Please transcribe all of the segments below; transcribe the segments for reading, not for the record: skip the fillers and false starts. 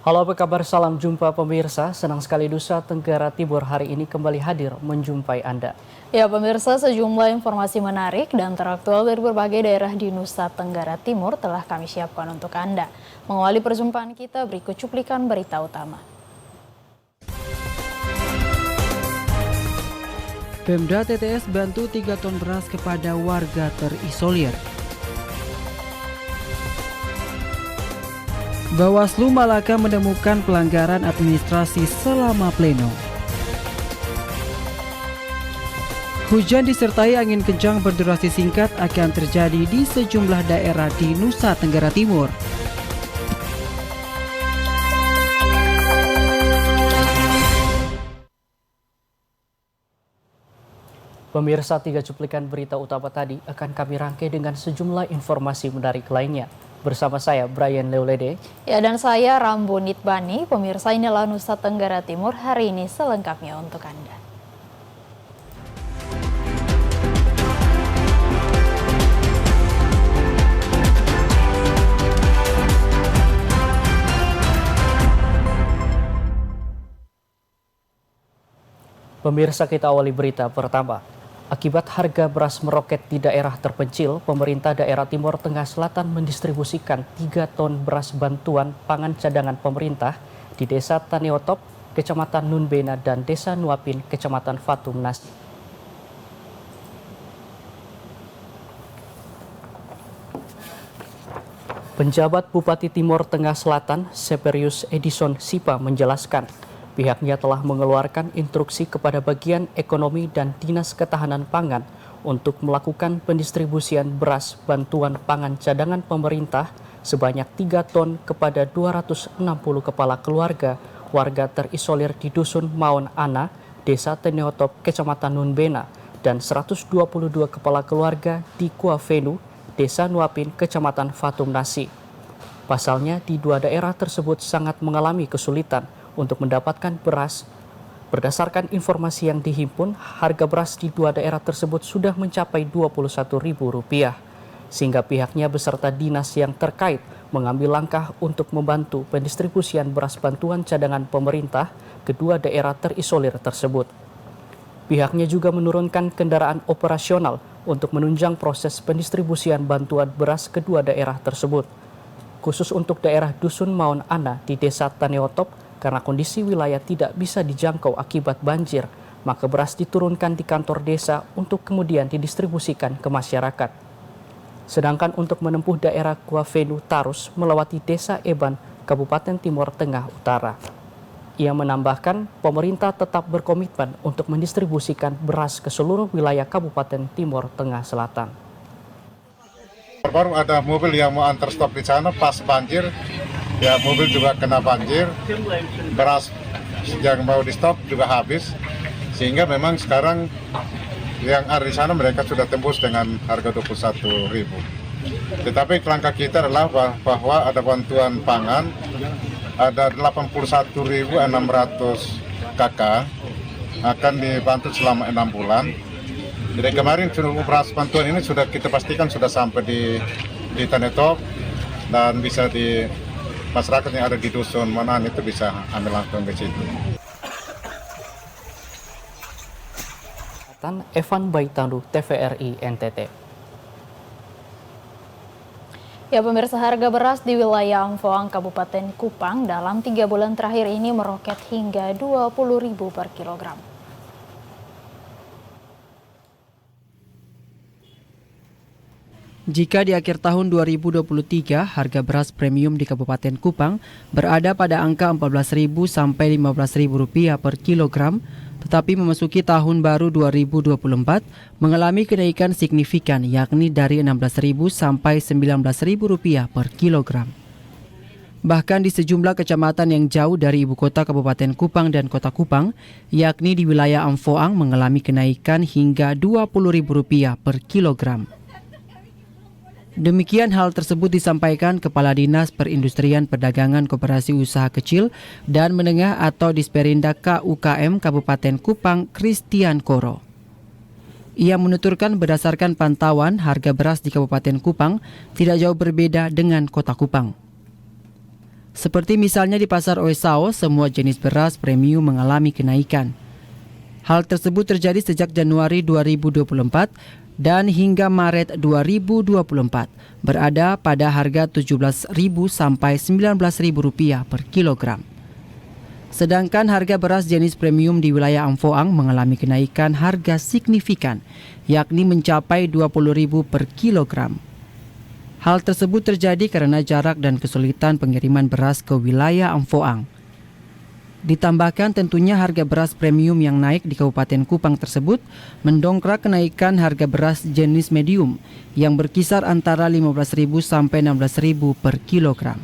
Halo, apa kabar? Salam jumpa pemirsa. Senang sekali Nusa Tenggara Timur hari ini kembali hadir menjumpai Anda. Ya pemirsa, sejumlah informasi menarik dan teraktual dari berbagai daerah di Nusa Tenggara Timur telah kami siapkan untuk Anda. Mengawali perjumpaan kita, berikut cuplikan berita utama. Pemda TTS bantu 3 ton beras kepada warga terisolir. Bawaslu Malaka menemukan pelanggaran administrasi selama pleno. Hujan disertai angin kencang berdurasi singkat akan terjadi di sejumlah daerah di Nusa Tenggara Timur. Pemirsa, 3 cuplikan berita utama tadi akan kami rangkai dengan sejumlah informasi menarik lainnya. Bersama saya, Brian Leolede. Ya, dan saya, Rambo Nitbani. Pemirsa, inilah Nusa Tenggara Timur hari ini selengkapnya untuk Anda. Pemirsa, kita awali berita pertama. Akibat harga beras meroket di daerah terpencil, pemerintah daerah Timur Tengah Selatan mendistribusikan 3 ton beras bantuan pangan cadangan pemerintah di Desa Taneotop, Kecamatan Nunbena, dan Desa Nuapin, Kecamatan Fatum Nasi. Penjabat Bupati Timur Tengah Selatan, Seperius Edison Sipa, menjelaskan pihaknya telah mengeluarkan instruksi kepada bagian ekonomi dan Dinas Ketahanan Pangan untuk melakukan pendistribusian beras bantuan pangan cadangan pemerintah sebanyak 3 ton kepada 260 kepala keluarga warga terisolir di Dusun Maon Ana, Desa Taneotop, Kecamatan Nunbena, dan 122 kepala keluarga di Kuavenu, Desa Nuapin, Kecamatan Fatum Nasi. Pasalnya, di 2 daerah tersebut sangat mengalami kesulitan untuk mendapatkan beras. Berdasarkan informasi yang dihimpun, harga beras di 2 daerah tersebut sudah mencapai Rp21.000, sehingga pihaknya beserta dinas yang terkait mengambil langkah untuk membantu pendistribusian beras bantuan cadangan pemerintah ke 2 daerah terisolir tersebut. Pihaknya juga menurunkan kendaraan operasional untuk menunjang proses pendistribusian bantuan beras ke 2 daerah tersebut. Khusus untuk daerah Dusun Maon Ana di Desa Taneotop, karena kondisi wilayah tidak bisa dijangkau akibat banjir, maka beras diturunkan di kantor desa untuk kemudian didistribusikan ke masyarakat. Sedangkan untuk menempuh daerah Kuavenu Tarus melewati Desa Eban, Kabupaten Timur Tengah Utara. Ia menambahkan pemerintah tetap berkomitmen untuk mendistribusikan beras ke seluruh wilayah Kabupaten Timur Tengah Selatan. Baru ada mobil yang mau antar stop di sana pas banjir. Ya, mobil juga kena banjir, beras yang mau di stop juga habis, sehingga memang sekarang yang ada di sana mereka sudah tembus dengan harga Rp21.000. Tetapi langkah kita adalah bahwa ada bantuan pangan, ada 81.600 KK akan dibantu selama 6 bulan. Jadi kemarin beras bantuan ini sudah kita pastikan sudah sampai di Taneotop dan bisa di masyarakat yang ada di Dusun Manan itu bisa ambil langsung ke situ. Evan Baitandu, TVRI NTT. Ya pemirsa, harga beras di wilayah Amfoang, Kabupaten Kupang dalam 3 bulan terakhir ini meroket hingga Rp20.000 per kilogram. Jika di akhir tahun 2023 harga beras premium di Kabupaten Kupang berada pada angka Rp14.000 sampai Rp15.000 per kilogram, tetapi memasuki tahun baru 2024 mengalami kenaikan signifikan, yakni dari Rp16.000 sampai Rp19.000 per kilogram. Bahkan di sejumlah kecamatan yang jauh dari ibu kota Kabupaten Kupang dan Kota Kupang, yakni di wilayah Amfoang, mengalami kenaikan hingga Rp20.000 per kilogram. Demikian hal tersebut disampaikan Kepala Dinas Perindustrian Perdagangan Koperasi Usaha Kecil dan Menengah atau Disperindak KUKM Kabupaten Kupang, Christian Koro. Ia menuturkan berdasarkan pantauan harga beras di Kabupaten Kupang tidak jauh berbeda dengan Kota Kupang. Seperti misalnya di Pasar Oesao, semua jenis beras premium mengalami kenaikan. Hal tersebut terjadi sejak Januari 2024 dan hingga Maret 2024 berada pada harga Rp17.000 sampai Rp19.000 per kilogram. Sedangkan harga beras jenis premium di wilayah Amphoang mengalami kenaikan harga signifikan, yakni mencapai Rp20.000 per kilogram. Hal tersebut terjadi karena jarak dan kesulitan pengiriman beras ke wilayah Amphoang. Ditambahkan tentunya harga beras premium yang naik di Kabupaten Kupang tersebut mendongkrak kenaikan harga beras jenis medium yang berkisar antara Rp15.000 sampai Rp16.000 per kilogram.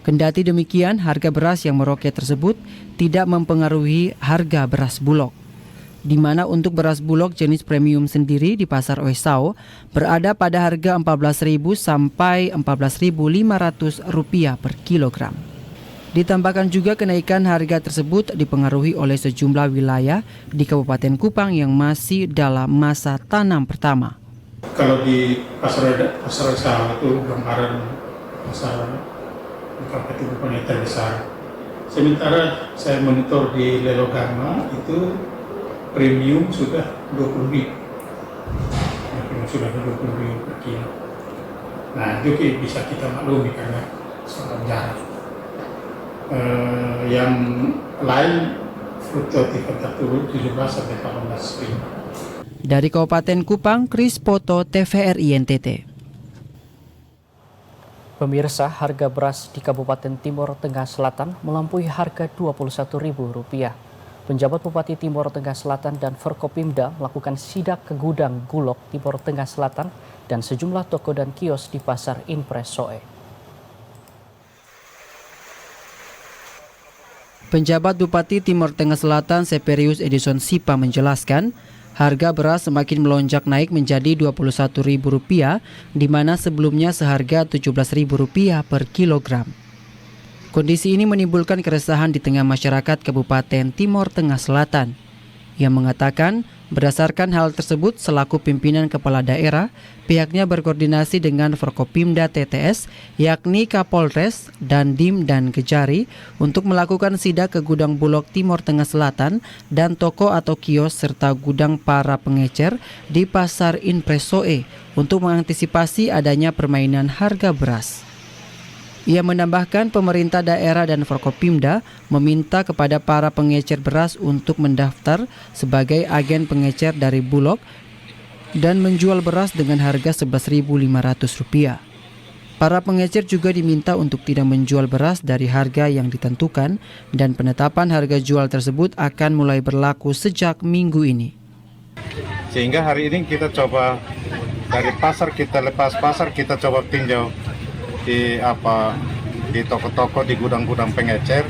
Kendati demikian, harga beras yang meroket tersebut tidak mempengaruhi harga beras bulog, di mana untuk beras bulog jenis premium sendiri di Pasar Oesao berada pada harga Rp14.000 sampai Rp14.500 per kilogram. Ditambahkan juga kenaikan harga tersebut dipengaruhi oleh sejumlah wilayah di Kabupaten Kupang yang masih dalam masa tanam pertama. Kalau di pasar Oesao itu gambaran pasar Kabupaten Kupang yang terbesar. Sementara saya monitor di Lelogama itu premium sudah Rp20.000. Sudah Rp20.000 per kilo. Nah itu bisa kita maklumi karena soal jarak. Yang lain fluktuatif antara turun 17 sampai 18.000. Dari Kabupaten Kupang, Kris Poto, TVRI NTT. Pemirsa, harga beras di Kabupaten Timur Tengah Selatan melampaui harga Rp21.000. Penjabat Bupati Timur Tengah Selatan dan Forkopimda melakukan sidak ke gudang Bulog Timur Tengah Selatan dan sejumlah toko dan kios di Pasar Impres Soe. Penjabat Bupati Timur Tengah Selatan Seperius Edison Sipa menjelaskan, harga beras semakin melonjak naik menjadi Rp21.000, di mana sebelumnya seharga Rp17.000 per kilogram. Kondisi ini menimbulkan keresahan di tengah masyarakat Kabupaten Timur Tengah Selatan. Ia mengatakan, berdasarkan hal tersebut selaku pimpinan kepala daerah, pihaknya berkoordinasi dengan Forkopimda TTS, yakni Kapolres, Dandim, dan Kejari untuk melakukan sidak ke gudang Bulog Timur Tengah Selatan dan toko atau kios serta gudang para pengecer di Pasar Impres Soe untuk mengantisipasi adanya permainan harga beras. Ia menambahkan pemerintah daerah dan Forkopimda meminta kepada para pengecer beras untuk mendaftar sebagai agen pengecer dari Bulog dan menjual beras dengan harga Rp11.500. Para pengecer juga diminta untuk tidak menjual beras dari harga yang ditentukan dan penetapan harga jual tersebut akan mulai berlaku sejak minggu ini. Sehingga hari ini kita coba dari pasar, kita lepas pasar, kita coba tinjau di toko-toko, di gudang-gudang pengecer,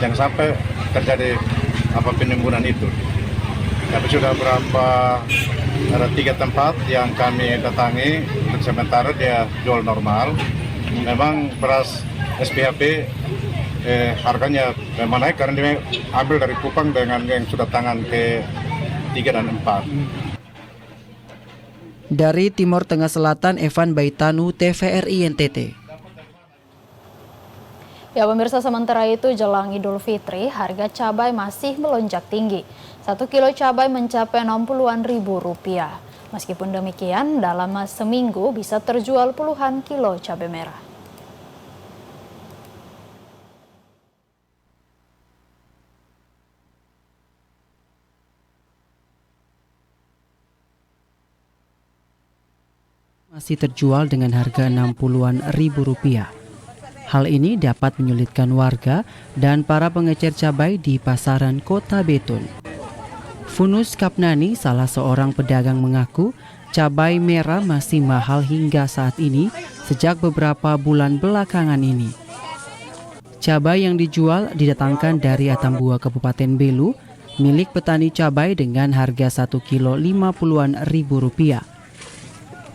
jangan sampai terjadi penimbunan itu. Tapi sudah ada 3 tempat yang kami datangi, untuk sementara dia jual normal. Memang beras SPHP harganya memang naik karena dia ambil dari Kupang dengan yang sudah tangan ke 3 dan 4. Dari Timur Tengah Selatan, Evan Baitanu, TVRI NTT. Ya pemirsa, sementara itu jelang Idul Fitri, harga cabai masih melonjak tinggi. 1 kilo cabai mencapai Rp60.000. Meskipun demikian, dalam seminggu bisa terjual puluhan kilo cabai merah. Masih terjual dengan harga Rp60.000. Hal ini dapat menyulitkan warga dan para pengecer cabai di pasaran Kota Beton. Funus Kapnani, salah seorang pedagang, mengaku cabai merah masih mahal hingga saat ini sejak beberapa bulan belakangan ini. Cabai yang dijual didatangkan dari Atambua Kabupaten Belu, milik petani cabai dengan harga 1 kilo Rp50.000.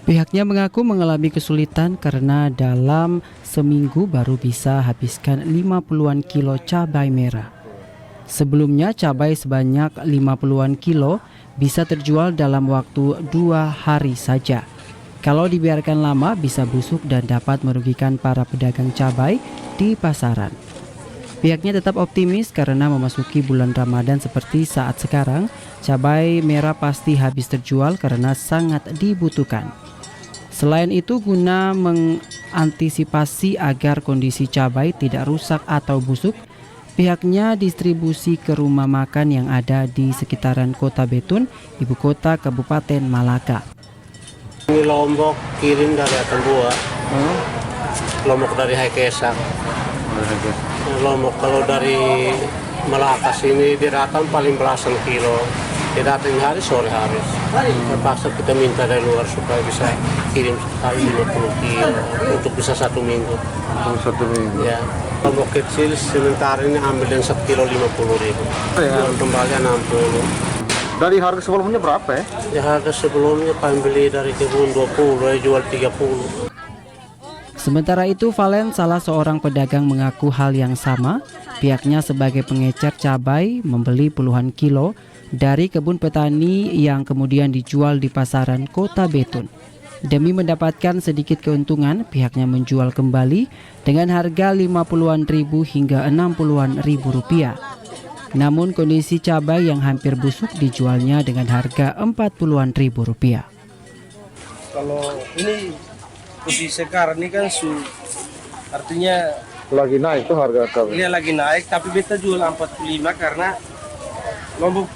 Pihaknya mengaku mengalami kesulitan karena dalam seminggu baru bisa habiskan 50-an kilo cabai merah. Sebelumnya cabai sebanyak 50-an kilo bisa terjual dalam waktu 2 hari saja. Kalau dibiarkan lama bisa busuk dan dapat merugikan para pedagang cabai di pasaran. Pihaknya tetap optimis karena memasuki bulan Ramadan seperti saat sekarang, cabai merah pasti habis terjual karena sangat dibutuhkan. Selain itu, guna mengantisipasi agar kondisi cabai tidak rusak atau busuk, pihaknya distribusi ke rumah makan yang ada di sekitaran Kota Betun, ibu kota Kabupaten Malaka. Ini Lombok kirim dari Atambua, Lombok dari Haikesang. Lombok kalau dari Malaka sini dia datang paling belasan kilo. Dia datang hari sore habis. Terpaksa kita minta dari luar supaya bisa kirim sekali 50 kilo untuk bisa 1 minggu. 1 minggu. Ya. Lombok kecil sementara ini ambil yang 1 kilo 50.000. Jual kembali 60. Dari harga sebelumnya berapa ya? Ya harga sebelumnya paling beli dari kebun 20, jual 30. Sementara itu, Valen, salah seorang pedagang, mengaku hal yang sama. Pihaknya sebagai pengecer cabai membeli puluhan kilo dari kebun petani yang kemudian dijual di pasaran Kota Betun. Demi mendapatkan sedikit keuntungan, pihaknya menjual kembali dengan harga 50-an ribu hingga 60-an ribu rupiah. Namun kondisi cabai yang hampir busuk dijualnya dengan harga 40-an ribu rupiah. Kalau ini posisi sekarang ini kan artinya Lagi naik tuh harga cabai. dia lagi naik, tapi beta jual 45 karena Lombok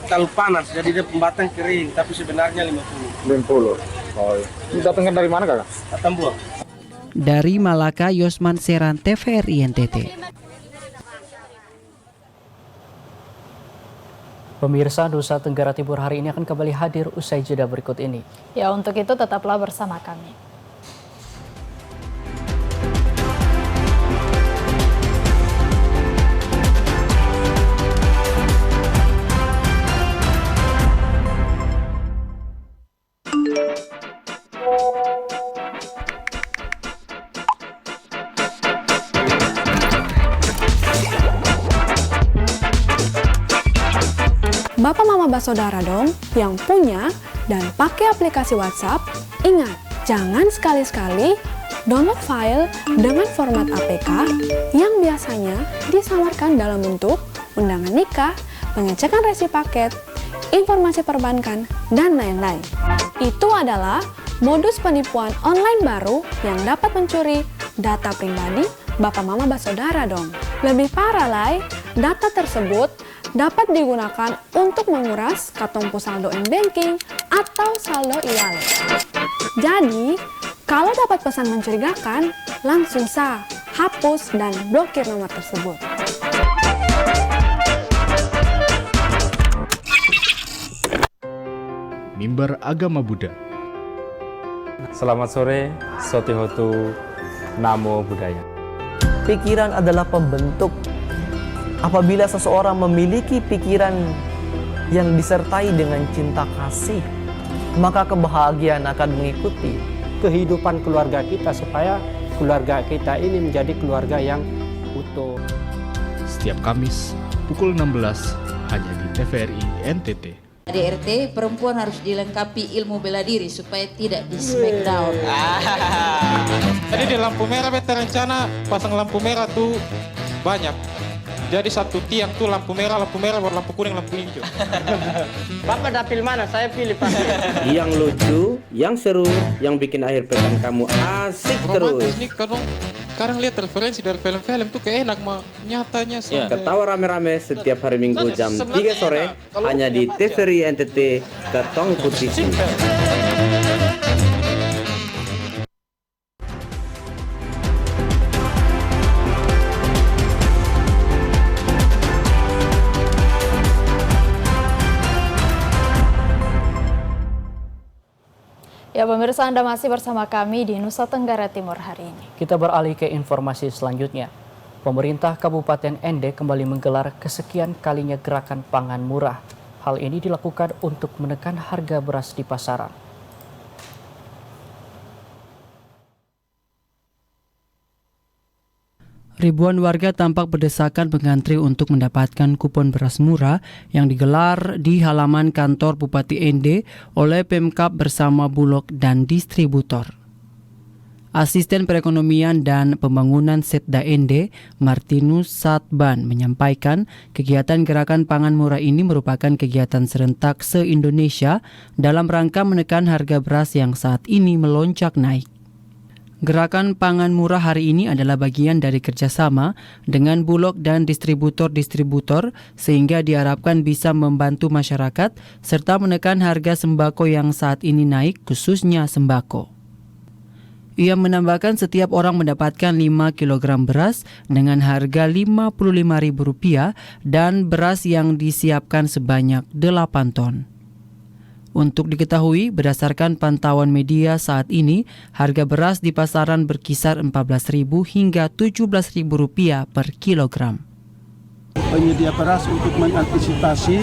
terlalu panas, jadi dia pembatang kering, tapi sebenarnya 50. 50. Oh, iya. Ini datangkan dari mana kakak? Atambua. Dari Malaka, Yosman Seran, TVRI NTT. Pemirsa, Nusa Tenggara Timur hari ini akan kembali hadir usai jeda berikut ini. Ya, untuk itu tetaplah bersama kami. Bapak Mama Basodara dong yang punya dan pakai aplikasi WhatsApp, ingat jangan sekali-sekali download file dengan format APK yang biasanya disamarkan dalam bentuk undangan nikah, pengecekan resi paket, informasi perbankan, dan lain-lain. Itu adalah modus penipuan online baru yang dapat mencuri data pribadi Bapak Mama Basodara dong. Lebih parah lai, data tersebut dapat digunakan untuk menguras kartu saldo m-banking atau saldo e-wallet. Jadi, kalau dapat pesan mencurigakan, langsung hapus dan blokir nomor tersebut. Mimbar Agama Buddha. Selamat sore, Sotihotu Namo Buddhaya. Pikiran adalah pembentuk. Apabila seseorang memiliki pikiran yang disertai dengan cinta kasih, maka kebahagiaan akan mengikuti kehidupan keluarga kita supaya keluarga kita ini menjadi keluarga yang utuh. Setiap Kamis pukul 16 hanya di TVRI NTT. DRT perempuan harus dilengkapi ilmu bela diri supaya tidak di smackdown. Jadi di lampu merah beta rencana pasang lampu merah tuh banyak. Jadi satu tiang tuh lampu merah, baru lampu kuning, lampu hijau. Bapak dapil mana? Saya pilih Pak. Yang lucu, yang seru, yang bikin akhir pekan kamu asik terus. Romantis nih, kadang lihat referensi dari film-film tuh kayak enak mah nyatanya. Ketawa rame-rame setiap hari Minggu jam 3 sore hanya di TVRI NTT Ketong Putih. Ya pemirsa, Anda masih bersama kami di Nusa Tenggara Timur hari ini. Kita beralih ke informasi selanjutnya. Pemerintah Kabupaten Ende kembali menggelar kesekian kalinya gerakan pangan murah. Hal ini dilakukan untuk menekan harga beras di pasaran. Ribuan warga tampak berdesakan mengantri untuk mendapatkan kupon beras murah yang digelar di halaman kantor Bupati ND oleh Pemkab bersama Bulog dan distributor. Asisten Perekonomian dan Pembangunan Setda ND, Martinus Satban, menyampaikan kegiatan Gerakan Pangan Murah ini merupakan kegiatan serentak se-Indonesia dalam rangka menekan harga beras yang saat ini melonjak naik. Gerakan Pangan Murah hari ini adalah bagian dari kerjasama dengan Bulog dan distributor-distributor sehingga diharapkan bisa membantu masyarakat serta menekan harga sembako yang saat ini naik, khususnya sembako. Ia menambahkan setiap orang mendapatkan 5 kg beras dengan harga Rp55.000 dan beras yang disiapkan sebanyak 8 ton. Untuk diketahui, berdasarkan pantauan media saat ini, harga beras di pasaran berkisar Rp14.000 hingga Rp17.000 per kilogram. Penyedia beras untuk mengantisipasi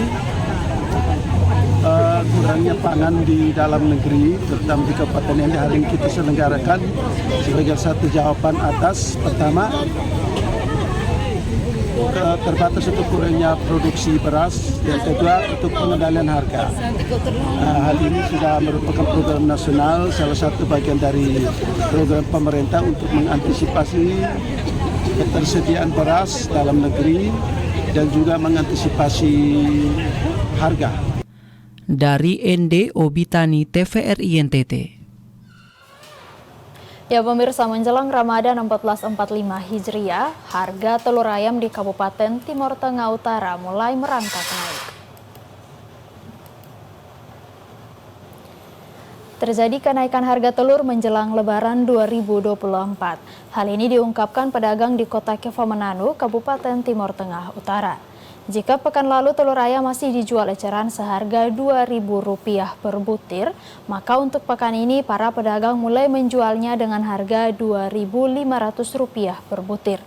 kurangnya pangan di dalam negeri, terutama di Kabupaten ND, hari ini kita selenggarakan sebagai satu jawaban atas pertama terbatas untuk kurangnya produksi beras, yang kedua untuk pengendalian harga. Hal ini sudah merupakan program nasional, salah satu bagian dari program pemerintah untuk mengantisipasi ketersediaan beras dalam negeri dan juga mengantisipasi harga. Dari ND, Obitani, TVRI NTT. Ya pemirsa, menjelang Ramadan 1445 Hijriah, harga telur ayam di Kabupaten Timur Tengah Utara mulai merangkak naik. Terjadi kenaikan harga telur menjelang Lebaran 2024. Hal ini diungkapkan pedagang di Kota Keva Manado, Kabupaten Timur Tengah Utara. Jika pekan lalu telur ayam masih dijual eceran seharga Rp2.000 per butir, maka untuk pekan ini para pedagang mulai menjualnya dengan harga Rp2.500 per butir.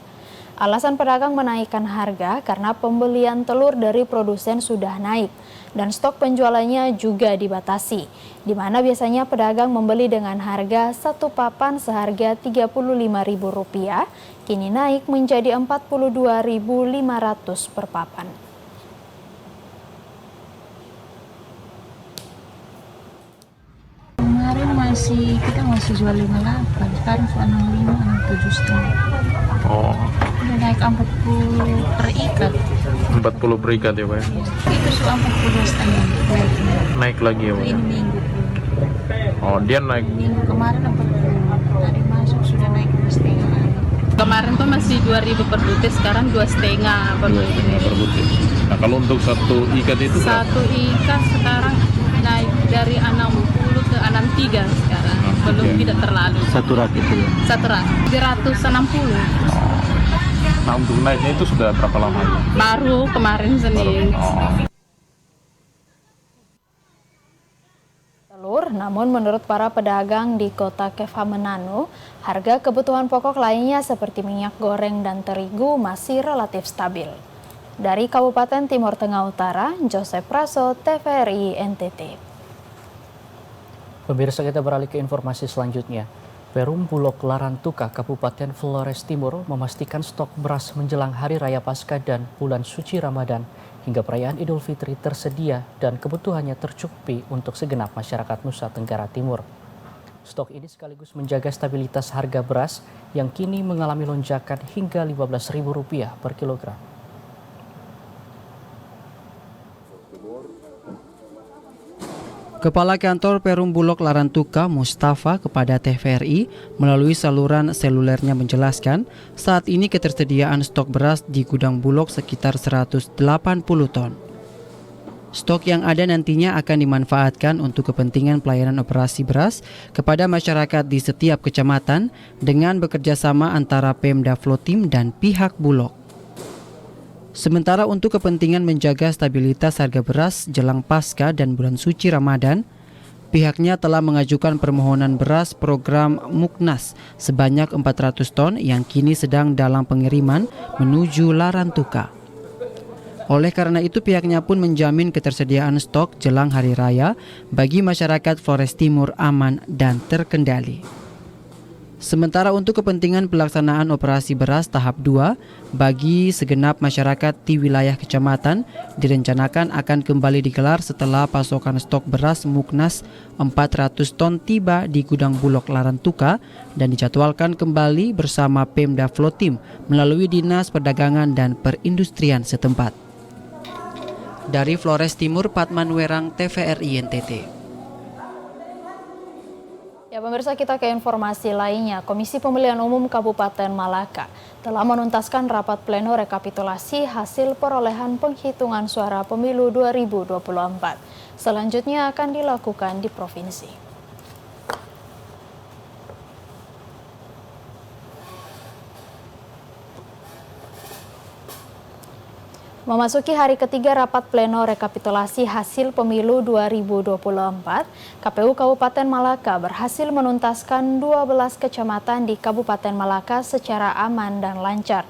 Alasan pedagang menaikkan harga karena pembelian telur dari produsen sudah naik dan stok penjualannya juga dibatasi, di mana biasanya pedagang membeli dengan harga satu papan seharga Rp35.000, kini naik menjadi Rp42.500 per papan. Kemarin kita masih jual 58, sekarang sudah 65, 67,5. Oh. Udah naik 40 per ikat. 40 per ikat ya Pak? Itu sudah 42,5 naik lagi ya Pak? Ini minggu. Oh dia naik? Minggu kemarin 40, hari masuk sudah naik 2,5 lagi. Kemarin tuh masih 2.000 per butir, sekarang 2,5 per butir. Nah kalau untuk satu ikat itu satu ikat sekarang naik dari 60 ke 63 sekarang, belum tidak terlalu. Satu rak itu ya? Satu rak, 360. Nah untuk naiknya itu sudah berapa lama? Baru kemarin Senin. Telur, namun menurut para pedagang di Kota Keva Manado, harga kebutuhan pokok lainnya seperti minyak goreng dan terigu masih relatif stabil. Dari Kabupaten Timur Tengah Utara, Joseph Praso, TVRI NTT. Pemirsa, kita beralih ke informasi selanjutnya. Perum Bulog Larantuka, Kabupaten Flores Timur memastikan stok beras menjelang Hari Raya Paskah dan bulan suci Ramadan hingga perayaan Idul Fitri tersedia dan kebutuhannya tercukupi untuk segenap masyarakat Nusa Tenggara Timur. Stok ini sekaligus menjaga stabilitas harga beras yang kini mengalami lonjakan hingga Rp15.000 per kilogram. Kepala Kantor Perum Bulog Larantuka, Mustafa, kepada TVRI melalui saluran selulernya menjelaskan saat ini ketersediaan stok beras di gudang Bulog sekitar 180 ton. Stok yang ada nantinya akan dimanfaatkan untuk kepentingan pelayanan operasi beras kepada masyarakat di setiap kecamatan dengan bekerjasama antara Pemda Flotim dan pihak Bulog. Sementara untuk kepentingan menjaga stabilitas harga beras jelang Paskah dan bulan suci Ramadan, pihaknya telah mengajukan permohonan beras program Muknas sebanyak 400 ton yang kini sedang dalam pengiriman menuju Larantuka. Oleh karena itu pihaknya pun menjamin ketersediaan stok jelang Hari Raya bagi masyarakat Flores Timur aman dan terkendali. Sementara untuk kepentingan pelaksanaan operasi beras tahap 2 bagi segenap masyarakat di wilayah kecamatan direncanakan akan kembali digelar setelah pasokan stok beras Muknas 400 ton tiba di gudang Bulog Larantuka dan dijadwalkan kembali bersama Pemda Flotim melalui Dinas Perdagangan dan Perindustrian setempat. Dari Flores Timur, Patman Werang, TVRI NTT. Ya pemirsa, kita ke informasi lainnya. Komisi Pemilihan Umum Kabupaten Malaka telah menuntaskan rapat pleno rekapitulasi hasil perolehan penghitungan suara pemilu 2024. Selanjutnya akan dilakukan di provinsi. Memasuki hari ketiga rapat pleno rekapitulasi hasil pemilu 2024, KPU Kabupaten Malaka berhasil menuntaskan 12 kecamatan di Kabupaten Malaka secara aman dan lancar.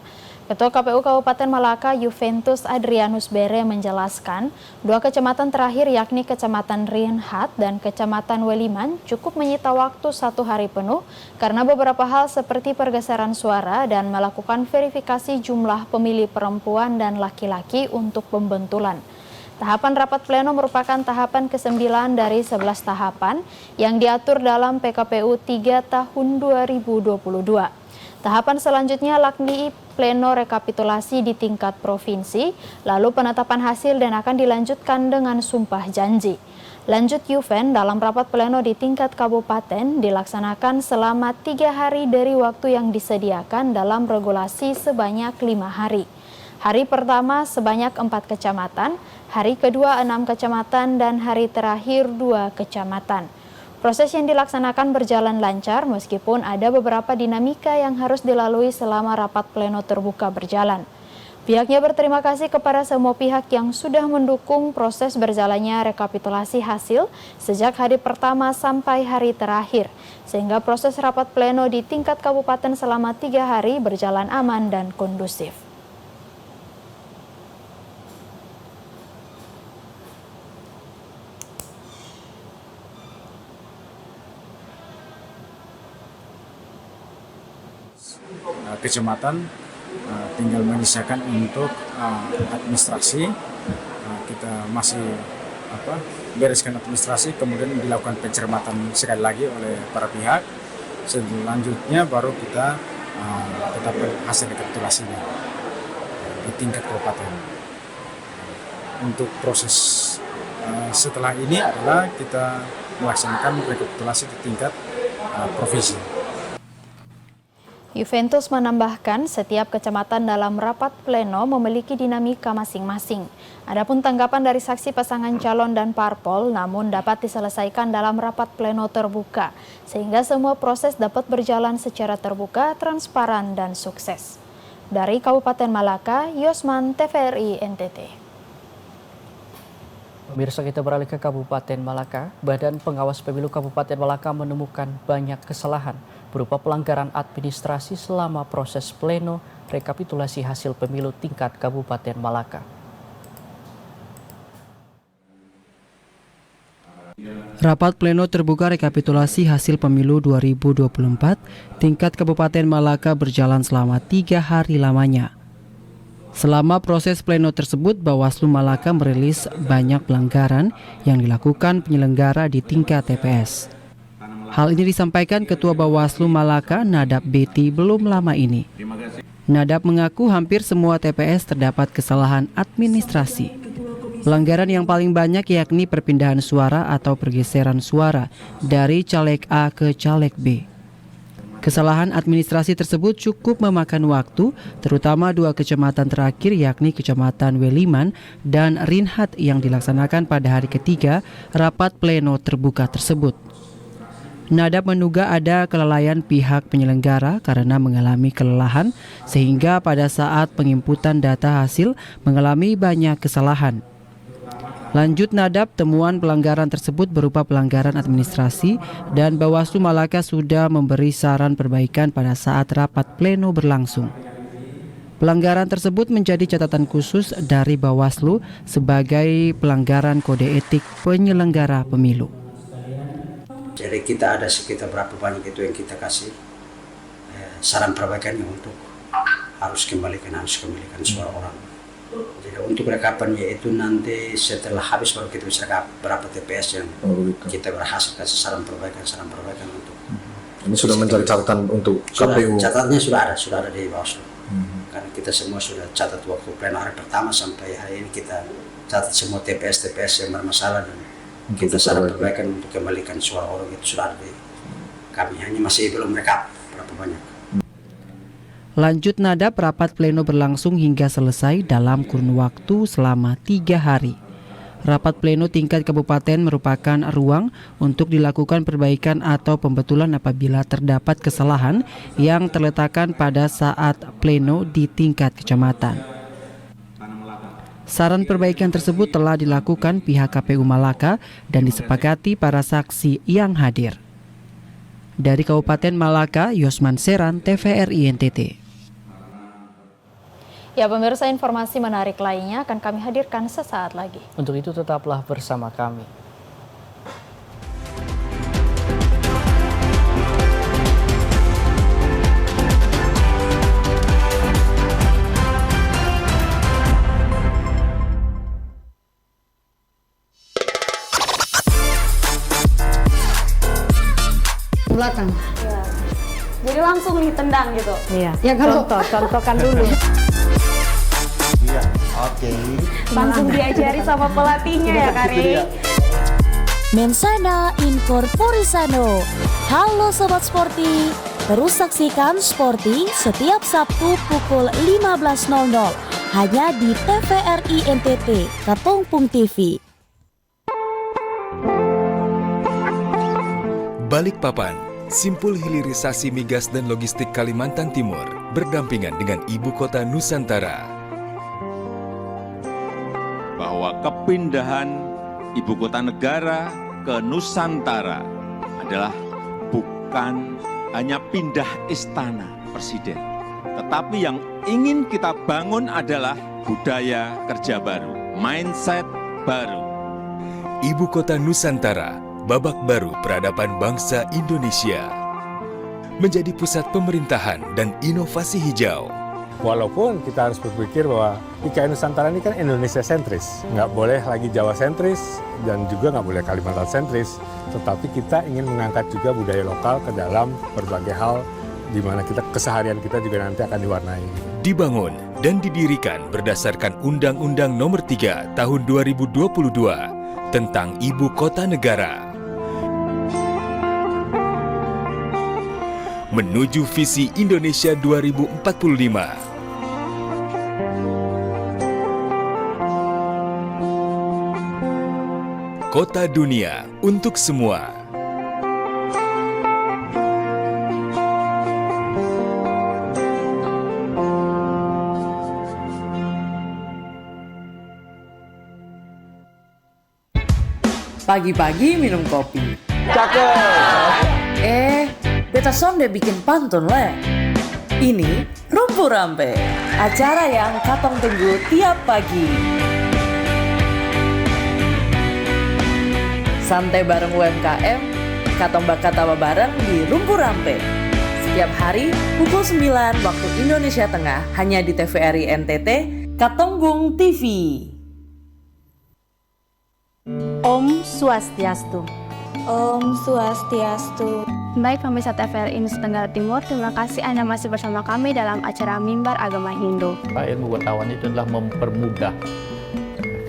Ketua KPU Kabupaten Malaka Juventus Adrianus Bere menjelaskan, 2 kecamatan terakhir yakni Kecamatan Rinhat dan Kecamatan Weliman cukup menyita waktu 1 hari penuh karena beberapa hal seperti pergeseran suara dan melakukan verifikasi jumlah pemilih perempuan dan laki-laki untuk pembentulan. Tahapan rapat pleno merupakan tahapan ke-9 dari 11 tahapan yang diatur dalam PKPU 3 tahun 2022. Tahapan selanjutnya yakni pleno rekapitulasi di tingkat provinsi, lalu penetapan hasil dan akan dilanjutkan dengan sumpah janji. Lanjut Juven, dalam rapat pleno di tingkat kabupaten dilaksanakan selama 3 hari dari waktu yang disediakan dalam regulasi sebanyak 5 hari. Hari pertama sebanyak 4 kecamatan, hari kedua 6 kecamatan, dan hari terakhir 2 kecamatan. Proses yang dilaksanakan berjalan lancar meskipun ada beberapa dinamika yang harus dilalui selama rapat pleno terbuka berjalan. Pihaknya berterima kasih kepada semua pihak yang sudah mendukung proses berjalannya rekapitulasi hasil sejak hari pertama sampai hari terakhir, sehingga proses rapat pleno di tingkat kabupaten selama 3 hari berjalan aman dan kondusif. Kecamatan tinggal menyisakan untuk administrasi. Kita masih bereskan administrasi, kemudian dilakukan pencermatan sekali lagi oleh para pihak. Selanjutnya baru kita tetapkan hasil rekapitulasinya di tingkat kabupaten. Untuk proses setelah ini adalah kita melaksanakan rekapitulasi di tingkat provinsi. Juventus menambahkan setiap kecamatan dalam rapat pleno memiliki dinamika masing-masing. Adapun tanggapan dari saksi pasangan calon dan parpol namun dapat diselesaikan dalam rapat pleno terbuka, sehingga semua proses dapat berjalan secara terbuka, transparan, dan sukses. Dari Kabupaten Malaka, Yosman, TVRI NTT. Pemirsa, kita beralih ke Kabupaten Malaka. Badan Pengawas Pemilu Kabupaten Malaka menemukan banyak kesalahan berupa pelanggaran administrasi selama proses pleno rekapitulasi hasil pemilu tingkat Kabupaten Malaka. Rapat pleno terbuka rekapitulasi hasil pemilu 2024 tingkat Kabupaten Malaka berjalan selama 3 hari lamanya. Selama proses pleno tersebut, Bawaslu Malaka merilis banyak pelanggaran yang dilakukan penyelenggara di tingkat TPS. Hal ini disampaikan Ketua Bawaslu Malaka, Nadab Beti, belum lama ini. Nadab mengaku hampir semua TPS terdapat kesalahan administrasi. Pelanggaran yang paling banyak yakni perpindahan suara atau pergeseran suara dari caleg A ke caleg B. Kesalahan administrasi tersebut cukup memakan waktu, terutama 2 kecamatan terakhir yakni Kecamatan Weliman dan Rinhat yang dilaksanakan pada hari ketiga rapat pleno terbuka tersebut. Nadab menduga ada kelalaian pihak penyelenggara karena mengalami kelelahan sehingga pada saat penginputan data hasil mengalami banyak kesalahan. Lanjut Nadab, temuan pelanggaran tersebut berupa pelanggaran administrasi dan Bawaslu Malaka sudah memberi saran perbaikan pada saat rapat pleno berlangsung. Pelanggaran tersebut menjadi catatan khusus dari Bawaslu sebagai pelanggaran kode etik penyelenggara pemilu. Jadi kita ada sekitar berapa banyak itu yang kita kasih saran perbaikannya untuk harus kembalikan suara orang. Jadi untuk rekapannya itu nanti setelah habis baru kita bisa rekap berapa TPS yang kita berhasil kasih saran perbaikan untuk. Ini sudah mencari catatan untuk KPU. Catatannya sudah ada di Bawaslu. Karena kita semua sudah catat waktu pleno hari pertama sampai hari ini kita catat semua TPS yang bermasalah dan kita saran perbaikan untuk kembalikan suara orang itu sudah ada di kami. Hanya masih belum rekap berapa banyak. Lanjut nada, rapat pleno berlangsung hingga selesai dalam kurun waktu selama 3 hari. Rapat pleno tingkat kabupaten merupakan ruang untuk dilakukan perbaikan atau pembetulan apabila terdapat kesalahan yang terletakkan pada saat pleno di tingkat kecamatan. Saran perbaikan tersebut telah dilakukan pihak KPU Malaka dan disepakati para saksi yang hadir. Dari Kabupaten Malaka, Yosman Seran, TVRI NTT. Ya pemirsa, informasi menarik lainnya akan kami hadirkan sesaat lagi. Untuk itu tetaplah bersama kami. Belakang. Ya. Jadi langsung ditendang gitu. Iya. Ya kalau contohkan dulu. Iya. Oke. Langsung diajari sama pelatihnya ya, Kari. Mensana Incorporisano. Halo Sobat Sporty, terus saksikan Sporty setiap Sabtu pukul 15.00 hanya di TVRI NTT, Katongpung TV. Balikpapan, simpul hilirisasi migas dan logistik Kalimantan Timur, berdampingan dengan Ibu Kota Nusantara. Bahwa kepindahan ibu kota negara ke Nusantara adalah bukan hanya pindah istana presiden, tetapi yang ingin kita bangun adalah budaya kerja baru, mindset baru. Ibu Kota Nusantara, babak baru peradaban bangsa Indonesia. Menjadi pusat pemerintahan dan inovasi hijau. Walaupun kita harus berpikir bahwa IKN Nusantara ini kan Indonesia sentris, nggak boleh lagi Jawa sentris dan juga nggak boleh Kalimantan sentris, tetapi kita ingin mengangkat juga budaya lokal ke dalam berbagai hal di mana kita keseharian kita juga nanti akan diwarnai. Dibangun dan didirikan berdasarkan Undang-Undang Nomor 3 Tahun 2022 tentang Ibu Kota Negara. Menuju visi Indonesia 2045. Kota dunia untuk semua. Pagi-pagi minum kopi. Cakep. Beta sonde bikin pantun le. Ini Rumpu Rampe, acara yang katong tunggu tiap pagi. Santai bareng UMKM, katong bakatawa bareng di Rumpu Rampe. Setiap hari pukul 9 waktu Indonesia Tengah hanya di TVRI NTT, Katonggung TV. Om Swastiastu. Om Swastiastu. Baik pemirsa TVRI Nusa Tenggara Timur, terima kasih Anda masih bersama kami dalam acara Mimbar Agama Hindu. Ilmu pengetahuan itu adalah mempermudah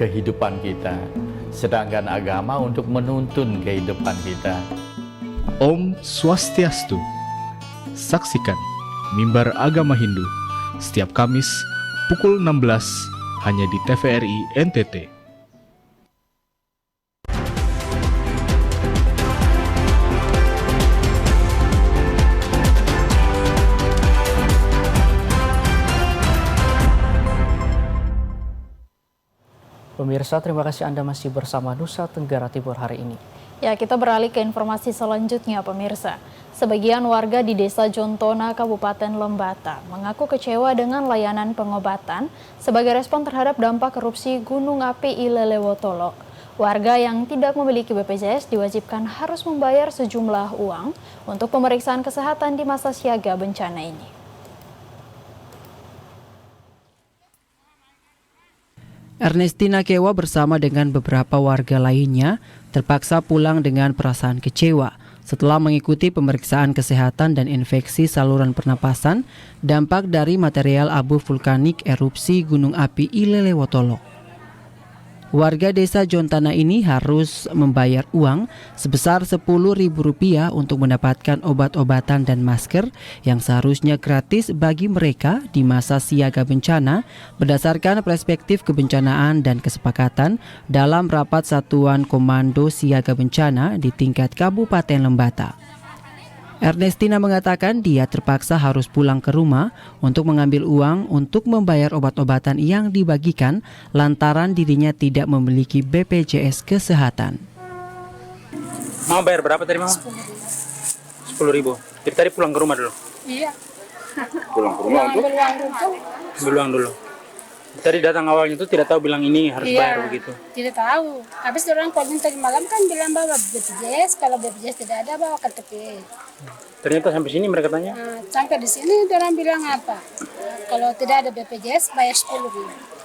kehidupan kita, sedangkan agama untuk menuntun kehidupan kita. Om Swastiastu. Saksikan Mimbar Agama Hindu setiap Kamis pukul 16 hanya di TVRI NTT. Pemirsa, terima kasih Anda masih bersama Nusa Tenggara Timur hari ini. Ya, kita beralih ke informasi selanjutnya, pemirsa. Sebagian warga di Desa Jontona, Kabupaten Lembata, mengaku kecewa dengan layanan pengobatan sebagai respon terhadap dampak erupsi Gunung Api Ilelewotolok. Warga yang tidak memiliki BPJS diwajibkan harus membayar sejumlah uang untuk pemeriksaan kesehatan di masa siaga bencana ini. Ernestina Kewa bersama dengan beberapa warga lainnya terpaksa pulang dengan perasaan kecewa setelah mengikuti pemeriksaan kesehatan dan infeksi saluran pernapasan dampak dari material abu vulkanik erupsi Gunung Api Ilelewotolo. Warga desa Jontana ini harus membayar uang sebesar Rp10.000 untuk mendapatkan obat-obatan dan masker yang seharusnya gratis bagi mereka di masa siaga bencana berdasarkan perspektif kebencanaan dan kesepakatan dalam rapat Satuan Komando Siaga Bencana di tingkat Kabupaten Lembata. Ernestina mengatakan dia terpaksa harus pulang ke rumah untuk mengambil uang untuk membayar obat-obatan yang dibagikan lantaran dirinya tidak memiliki BPJS Kesehatan. Mau bayar berapa tadi, Mama? 10.000. Jadi tadi pulang ke rumah dulu? Iya. Pulang ke rumah untuk? Ambil uang dulu. Tadi datang awalnya itu tidak tahu bilang ini harus bayar begitu? Tidak tahu. Habis orang call tadi malam kan bilang bawa BPJS, kalau BPJS tidak ada bawa KTP. Ternyata sampai sini mereka tanya? Sampai di sini orang bilang apa? Kalau tidak ada BPJS bayar 10.000.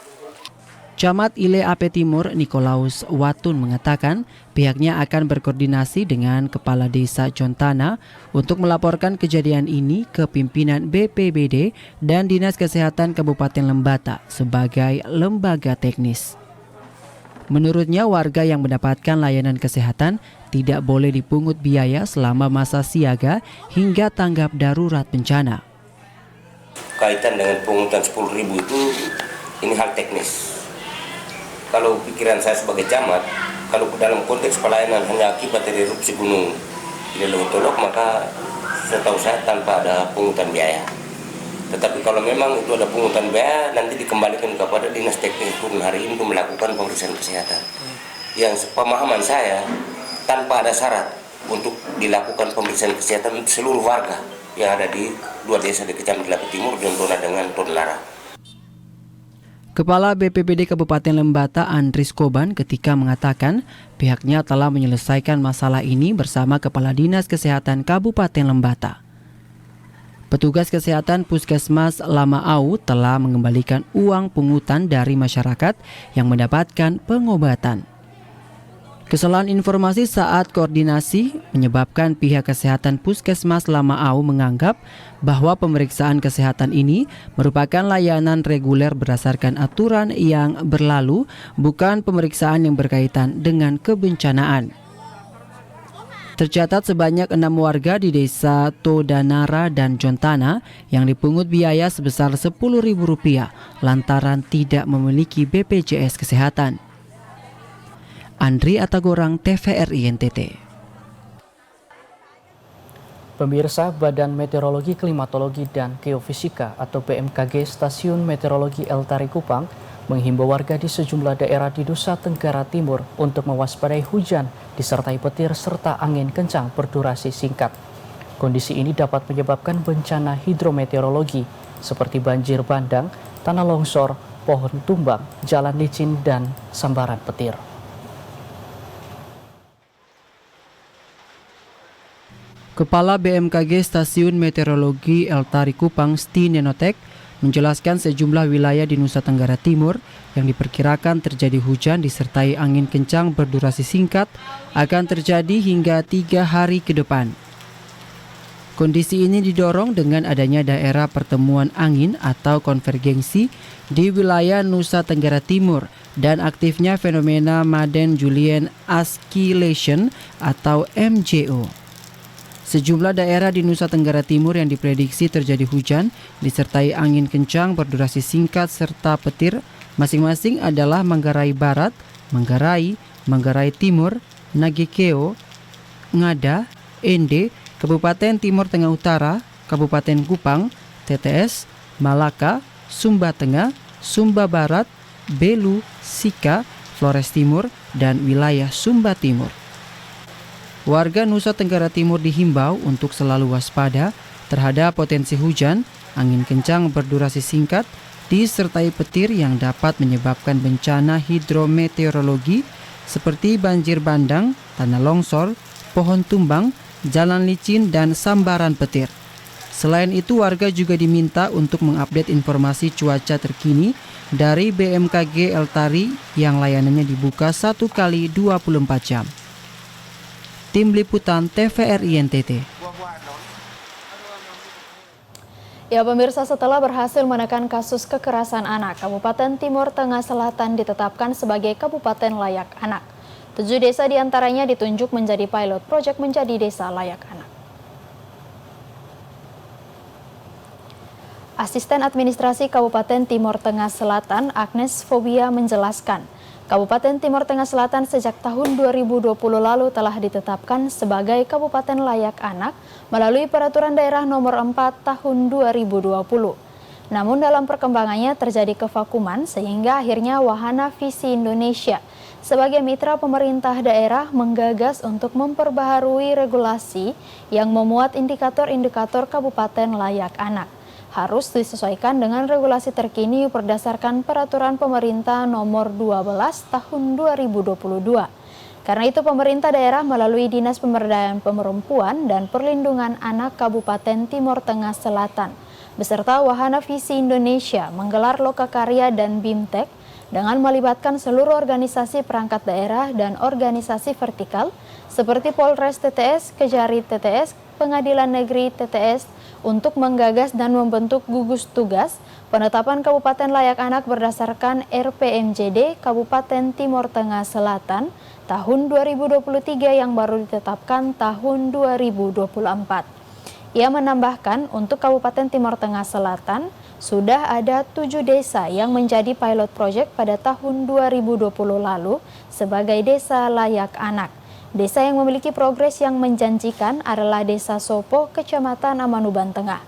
Camat Ile Ape Timur Nikolaus Watun mengatakan pihaknya akan berkoordinasi dengan Kepala Desa Jontana untuk melaporkan kejadian ini ke pimpinan BPBD dan Dinas Kesehatan Kabupaten Lembata sebagai lembaga teknis. Menurutnya warga yang mendapatkan layanan kesehatan tidak boleh dipungut biaya selama masa siaga hingga tanggap darurat bencana. Kaitan dengan pungutan 10.000 itu ini hal teknis. Kalau pikiran saya sebagai camat, kalau dalam konteks pelayanan hanya akibat dari erupsi gunung Ilelewotolo, maka setahu saya tanpa ada pungutan biaya. Tetapi kalau memang itu ada pungutan biaya, nanti dikembalikan kepada Dinas Teknis Turun hari ini untuk melakukan pemeriksaan kesehatan. Yang pemahaman saya, tanpa ada syarat untuk dilakukan pemeriksaan kesehatan untuk seluruh warga yang ada di 2 desa di Kecamatan Ile Ape Timur, Jontana dengan Tonlara. Kepala BPBD Kabupaten Lembata Andris Koban ketika mengatakan pihaknya telah menyelesaikan masalah ini bersama Kepala Dinas Kesehatan Kabupaten Lembata. Petugas kesehatan Puskesmas Lama Au telah mengembalikan uang pungutan dari masyarakat yang mendapatkan pengobatan. Kesalahan informasi saat koordinasi menyebabkan pihak kesehatan Puskesmas Lama Au menganggap bahwa pemeriksaan kesehatan ini merupakan layanan reguler berdasarkan aturan yang berlalu, bukan pemeriksaan yang berkaitan dengan kebencanaan. Tercatat sebanyak 6 warga di desa Todanara dan Jontana yang dipungut biaya sebesar Rp10.000 lantaran tidak memiliki BPJS Kesehatan. Andri Atagorang, TVRI NTT. Pemirsa, Badan Meteorologi, Klimatologi, dan Geofisika atau BMKG Stasiun Meteorologi El Tari Kupang menghimbau warga di sejumlah daerah di Nusa Tenggara Timur untuk mewaspadai hujan disertai petir serta angin kencang berdurasi singkat. Kondisi ini dapat menyebabkan bencana hidrometeorologi seperti banjir bandang, tanah longsor, pohon tumbang, jalan licin, dan sambaran petir. Kepala BMKG Stasiun Meteorologi El Tari Kupang Sti Nenotek menjelaskan sejumlah wilayah di Nusa Tenggara Timur yang diperkirakan terjadi hujan disertai angin kencang berdurasi singkat akan terjadi hingga 3 hari ke depan. Kondisi ini didorong dengan adanya daerah pertemuan angin atau konvergensi di wilayah Nusa Tenggara Timur dan aktifnya fenomena Madden-Julian Oscillation atau MJO. Sejumlah daerah di Nusa Tenggara Timur yang diprediksi terjadi hujan disertai angin kencang berdurasi singkat serta petir masing-masing adalah Manggarai Barat, Manggarai Timur, Nagekeo, Ngada, Ende, Kabupaten Timur Tengah Utara, Kabupaten Kupang, TTS, Malaka, Sumba Tengah, Sumba Barat, Belu, Sika, Flores Timur, dan wilayah Sumba Timur. Warga Nusa Tenggara Timur dihimbau untuk selalu waspada terhadap potensi hujan, angin kencang berdurasi singkat, disertai petir yang dapat menyebabkan bencana hidrometeorologi seperti banjir bandang, tanah longsor, pohon tumbang, jalan licin, dan sambaran petir. Selain itu, warga juga diminta untuk mengupdate informasi cuaca terkini dari BMKG Eltari yang layanannya dibuka 1 kali 24 jam. Tim Liputan TVRI NTT. Ya pemirsa, setelah berhasil menekan kasus kekerasan anak, Kabupaten Timur Tengah Selatan ditetapkan sebagai Kabupaten Layak Anak. 7 desa diantaranya ditunjuk menjadi pilot proyek menjadi desa layak anak. Asisten Administrasi Kabupaten Timur Tengah Selatan, Agnes Fobia, menjelaskan, Kabupaten Timur Tengah Selatan sejak tahun 2020 lalu telah ditetapkan sebagai Kabupaten Layak Anak melalui Peraturan Daerah Nomor 4 Tahun 2020. Namun dalam perkembangannya terjadi kevakuman sehingga akhirnya Wahana Visi Indonesia sebagai mitra pemerintah daerah menggagas untuk memperbaharui regulasi yang memuat indikator-indikator Kabupaten Layak Anak. Harus disesuaikan dengan regulasi terkini berdasarkan Peraturan Pemerintah Nomor 12 Tahun 2022. Karena itu pemerintah daerah melalui Dinas Pemberdayaan Perempuan dan Perlindungan Anak Kabupaten Timur Tengah Selatan beserta Wahana Visi Indonesia menggelar lokakarya dan BIMTEK dengan melibatkan seluruh organisasi perangkat daerah dan organisasi vertikal seperti Polres TTS, Kejari TTS, Pengadilan Negeri TTS untuk menggagas dan membentuk gugus tugas penetapan Kabupaten Layak Anak berdasarkan RPMJD Kabupaten Timur Tengah Selatan tahun 2023 yang baru ditetapkan tahun 2024. Ia menambahkan untuk Kabupaten Timur Tengah Selatan sudah ada 7 desa yang menjadi pilot project pada tahun 2020 lalu sebagai desa layak anak. Desa yang memiliki progres yang menjanjikan adalah Desa Sopo, Kecamatan Amanuban Tengah.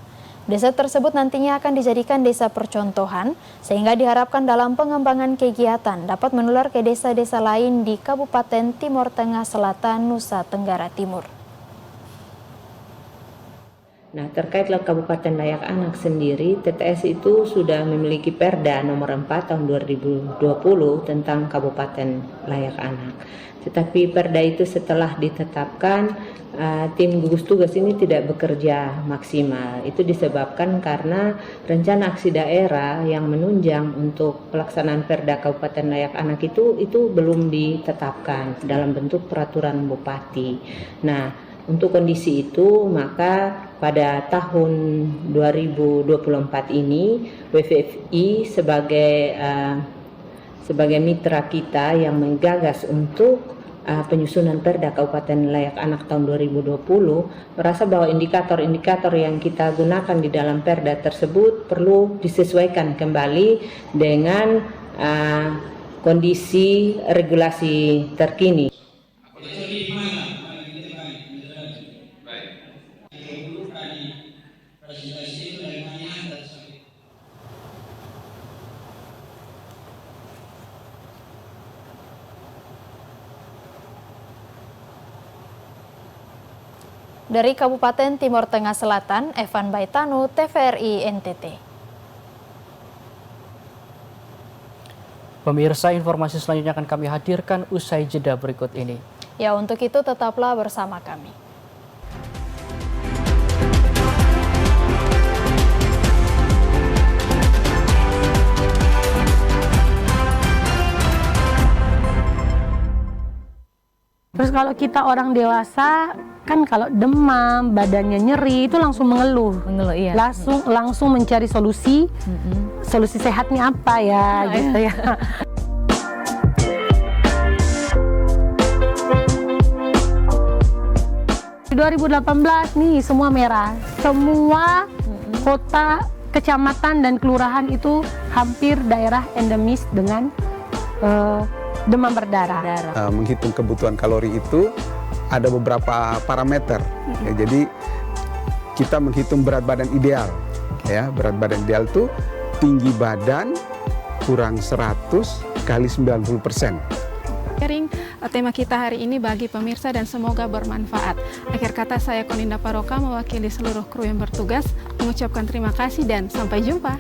Desa tersebut nantinya akan dijadikan desa percontohan sehingga diharapkan dalam pengembangan kegiatan dapat menular ke desa-desa lain di Kabupaten Timur Tengah Selatan, Nusa Tenggara Timur. Nah, terkait Kabupaten Layak Anak sendiri, TTS itu sudah memiliki Perda nomor 4 tahun 2020 tentang Kabupaten Layak Anak. Tetapi Perda itu setelah ditetapkan, tim gugus tugas ini tidak bekerja maksimal. Itu disebabkan karena rencana aksi daerah yang menunjang untuk pelaksanaan Perda Kabupaten Layak Anak itu belum ditetapkan dalam bentuk peraturan bupati. Nah, untuk kondisi itu, maka pada tahun 2024 ini WFFI sebagai mitra kita yang menggagas untuk penyusunan Perda Kabupaten Layak Anak tahun 2020 merasa bahwa indikator-indikator yang kita gunakan di dalam Perda tersebut perlu disesuaikan kembali dengan kondisi regulasi terkini. Dari Kabupaten Timur Tengah Selatan, Evan Baitanu, TVRI NTT. Pemirsa, informasi selanjutnya akan kami hadirkan usai jeda berikut ini. Ya, untuk itu tetaplah bersama kami. Terus kalau kita orang dewasa, kan kalau demam, badannya nyeri, itu langsung mengeluh. Iya. Langsung mencari solusi. Solusi sehatnya apa ya, gitu ya. Di 2018 nih semua merah. Semua kota, kecamatan dan kelurahan itu hampir daerah endemis dengan demam berdarah. Menghitung kebutuhan kalori itu ada beberapa parameter. Ya, jadi kita menghitung berat badan ideal. Ya, berat badan ideal itu tinggi badan kurang 100 kali 90%. Sharing tema kita hari ini bagi pemirsa dan semoga bermanfaat. Akhir kata saya Koninda Paroka mewakili seluruh kru yang bertugas mengucapkan terima kasih dan sampai jumpa.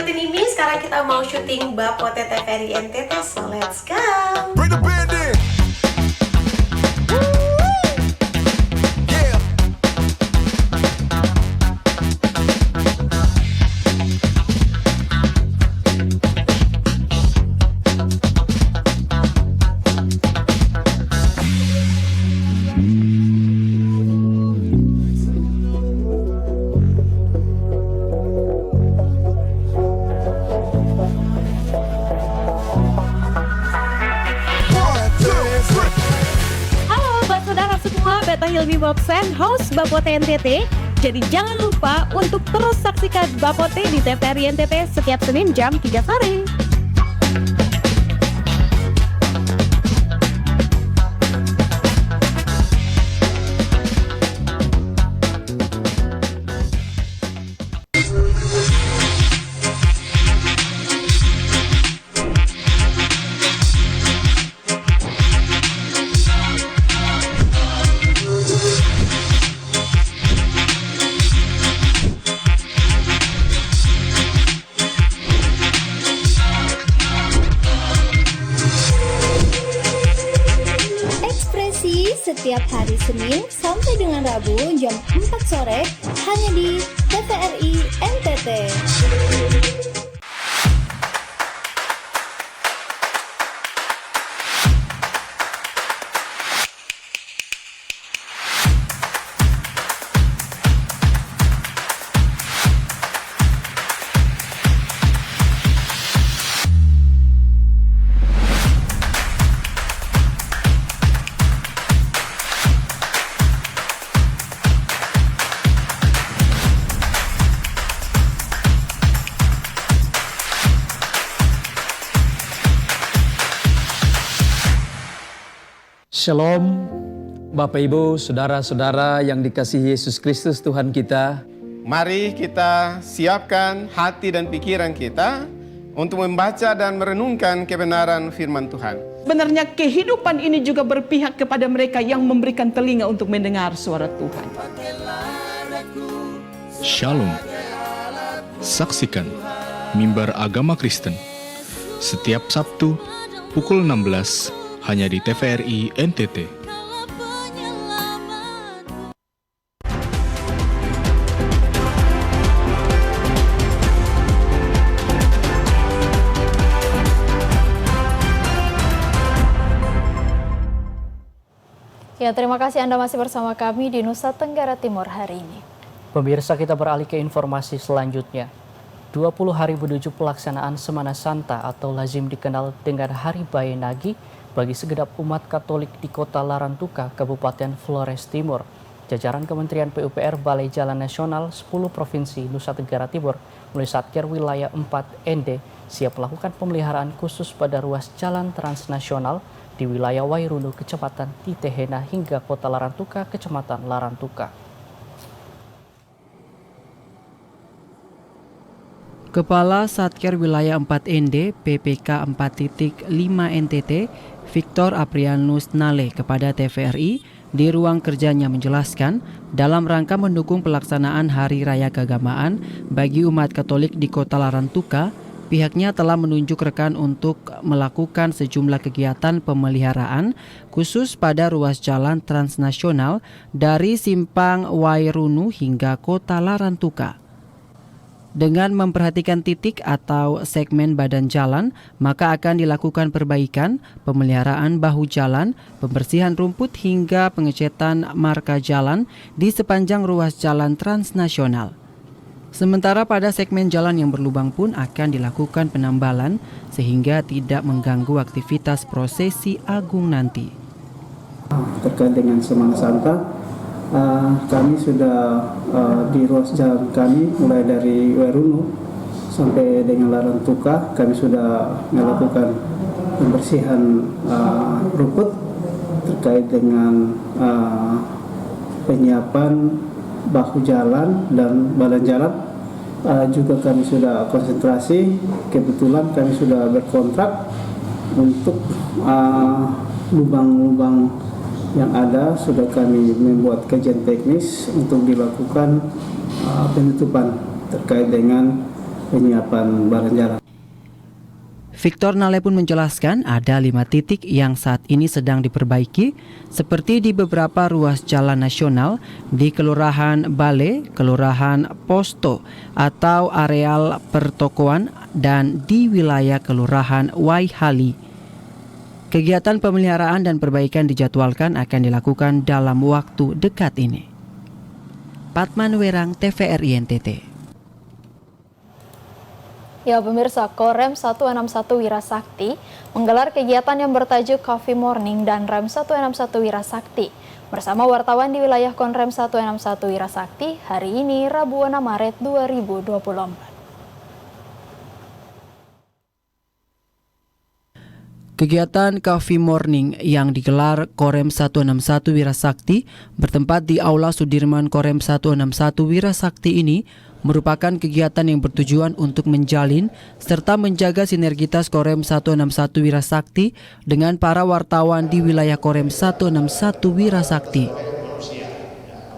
ngikutin ini, sekarang kita mau syuting Bapote TVRI NTT, so let's go. Hilmi Bobsen, host Bapote NTT. Jadi jangan lupa untuk terus saksikan Bapote di TVRI NTT setiap Senin jam 3 sore. Setiap hari Senin sampai dengan Rabu jam 4 sore hanya di TVRI NTT. Shalom, Bapak Ibu, Saudara-saudara yang dikasihi Yesus Kristus Tuhan kita. Mari kita siapkan hati dan pikiran kita untuk membaca dan merenungkan kebenaran firman Tuhan. Sebenarnya kehidupan ini juga berpihak kepada mereka yang memberikan telinga untuk mendengar suara Tuhan. Shalom. Saksikan Mimbar Agama Kristen setiap Sabtu pukul 16 hanya di TVRI NTT. Ya, terima kasih Anda masih bersama kami di Nusa Tenggara Timur hari ini. Pemirsa, kita beralih ke informasi selanjutnya. 20 hari menuju pelaksanaan Semana Santa atau lazim dikenal dengan Hari Baye Nagi bagi segenap umat Katolik di Kota Larantuka, Kabupaten Flores Timur. Jajaran Kementerian PUPR Balai Jalan Nasional 10 Provinsi Nusa Tenggara Timur melalui Satker Wilayah 4 ND siap melakukan pemeliharaan khusus pada ruas jalan transnasional di wilayah Wairunu, Kecamatan Titehena hingga Kota Larantuka, Kecamatan Larantuka. Kepala Satker Wilayah 4 ND PPK 4.5 NTT Victor Aprianus Nale kepada TVRI di ruang kerjanya menjelaskan dalam rangka mendukung pelaksanaan Hari Raya Keagamaan bagi umat Katolik di Kota Larantuka, pihaknya telah menunjuk rekan untuk melakukan sejumlah kegiatan pemeliharaan khusus pada ruas jalan transnasional dari Simpang Wairunu hingga Kota Larantuka. Dengan memperhatikan titik atau segmen badan jalan, maka akan dilakukan perbaikan, pemeliharaan bahu jalan, pembersihan rumput hingga pengecetan marka jalan di sepanjang ruas jalan transnasional. Sementara pada segmen jalan yang berlubang pun akan dilakukan penambalan sehingga tidak mengganggu aktivitas prosesi agung nanti. Terkait dengan Semana Santa, kami sudah di ruas jalan kami mulai dari Wairunu sampai dengan Larantuka, kami sudah melakukan pembersihan rumput terkait dengan penyiapan bahu jalan dan badan jalan. Juga kami sudah konsentrasi, kebetulan kami sudah berkontrak untuk lubang-lubang yang ada, sudah kami membuat kajian teknis untuk dilakukan penutupan terkait dengan penyiapan badan jalan. Victor Nale pun menjelaskan ada 5 titik yang saat ini sedang diperbaiki seperti di beberapa ruas jalan nasional di Kelurahan Bale, Kelurahan Posto atau areal pertokoan dan di wilayah Kelurahan Waihali. Kegiatan pemeliharaan dan perbaikan dijadwalkan akan dilakukan dalam waktu dekat ini. Patman Werang, TVRI NTT. Ya pemirsa, Korem 161 Wirasakti menggelar kegiatan yang bertajuk Coffee Morning dan Rem 161 Wirasakti bersama wartawan di wilayah Konrem 161 Wirasakti hari ini Rabu 6 Maret 2024. Kegiatan Coffee Morning yang digelar Korem 161 Wirasakti bertempat di Aula Sudirman Korem 161 Wirasakti ini merupakan kegiatan yang bertujuan untuk menjalin serta menjaga sinergitas Korem 161 Wirasakti dengan para wartawan di wilayah Korem 161 Wirasakti.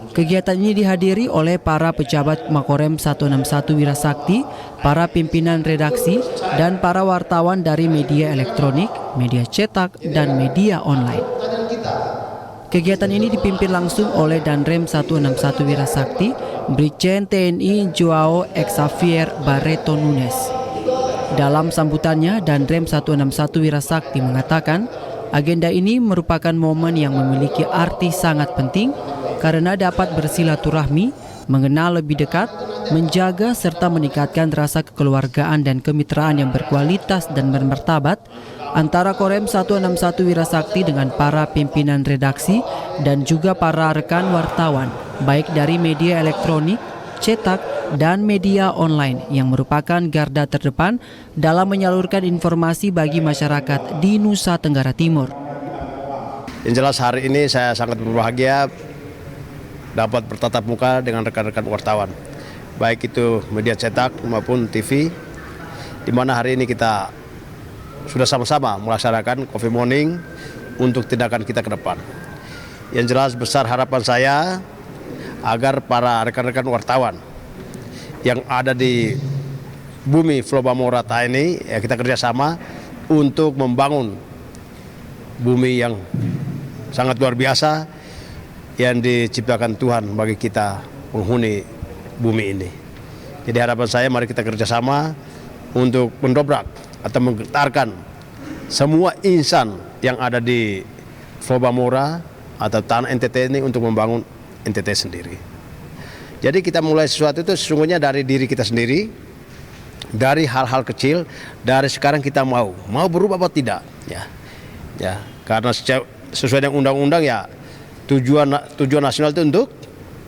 Kegiatan ini dihadiri oleh para pejabat Makorem 161 Wirasakti, para pimpinan redaksi, dan para wartawan dari media elektronik, media cetak, dan media online. Kegiatan ini dipimpin langsung oleh Danrem 161 Wirasakti, Brigjen TNI Joao Xavier Barreto Nunes. Dalam sambutannya, Danrem 161 Wirasakti mengatakan, agenda ini merupakan momen yang memiliki arti sangat penting karena dapat bersilaturahmi, mengenal lebih dekat, menjaga serta meningkatkan rasa kekeluargaan dan kemitraan yang berkualitas dan bermartabat antara Korem 161 Wirasakti dengan para pimpinan redaksi dan juga para rekan wartawan, baik dari media elektronik, cetak, dan media online yang merupakan garda terdepan dalam menyalurkan informasi bagi masyarakat di Nusa Tenggara Timur. Yang jelas hari ini saya sangat berbahagia dapat bertatap muka dengan rekan-rekan wartawan, baik itu media cetak maupun TV, di mana hari ini kita sudah sama-sama melaksanakan Coffee Morning untuk tindakan kita ke depan. Yang jelas besar harapan saya agar para rekan-rekan wartawan yang ada di bumi Floba Morata ini, ya kita kerjasama untuk membangun bumi yang sangat luar biasa yang diciptakan Tuhan bagi kita penghuni bumi ini. Jadi harapan saya mari kita kerjasama untuk mendobrak atau menggetarkan semua insan yang ada di Floba Mora atau tanah NTT ini untuk membangun NTT sendiri. Jadi kita mulai sesuatu itu sesungguhnya dari diri kita sendiri, dari hal-hal kecil, dari sekarang kita mau berubah apa tidak, ya, karena sesuai dengan undang-undang ya tujuan nasional itu untuk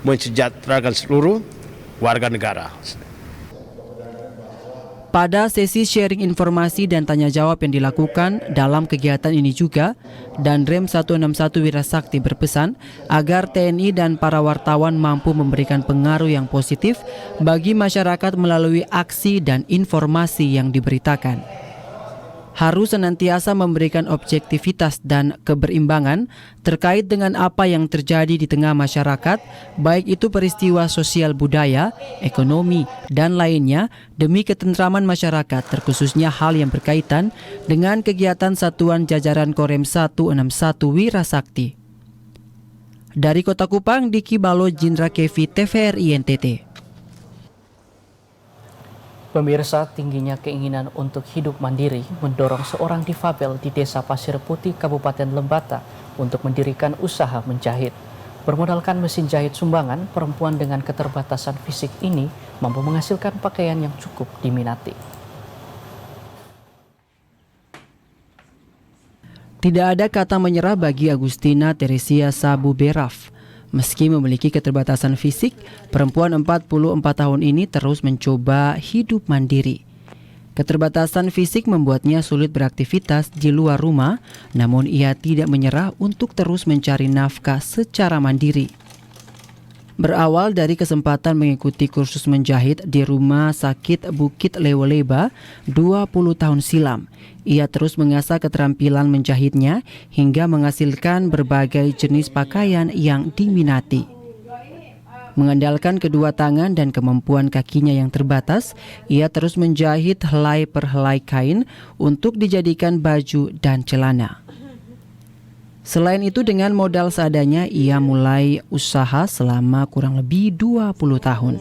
mensejahterakan seluruh warga negara. Pada sesi sharing informasi dan tanya jawab yang dilakukan dalam kegiatan ini juga, Danrem 161 Wirasakti berpesan agar TNI dan para wartawan mampu memberikan pengaruh yang positif bagi masyarakat melalui aksi dan informasi yang diberitakan. Harus senantiasa memberikan objektivitas dan keberimbangan terkait dengan apa yang terjadi di tengah masyarakat, baik itu peristiwa sosial budaya, ekonomi, dan lainnya demi ketentraman masyarakat, terkhususnya hal yang berkaitan dengan kegiatan satuan jajaran Korem 161 Wirasakti. Dari Kota Kupang, Diki Balo, Jindra Kevi, TVRI NTT. Pemirsa, tingginya keinginan untuk hidup mandiri mendorong seorang difabel di Desa Pasir Putih, Kabupaten Lembata untuk mendirikan usaha menjahit. Bermodalkan mesin jahit sumbangan, perempuan dengan keterbatasan fisik ini mampu menghasilkan pakaian yang cukup diminati. Tidak ada kata menyerah bagi Agustina Teresia Sabu Beraf. Meski memiliki keterbatasan fisik, perempuan 44 tahun ini terus mencoba hidup mandiri. Keterbatasan fisik membuatnya sulit beraktivitas di luar rumah, namun ia tidak menyerah untuk terus mencari nafkah secara mandiri. Berawal dari kesempatan mengikuti kursus menjahit di Rumah Sakit Bukit Lewoleba 20 tahun silam, ia terus mengasah keterampilan menjahitnya hingga menghasilkan berbagai jenis pakaian yang diminati. Mengandalkan kedua tangan dan kemampuan kakinya yang terbatas, ia terus menjahit helai per helai kain untuk dijadikan baju dan celana. Selain itu, dengan modal seadanya, ia mulai usaha selama kurang lebih 20 tahun.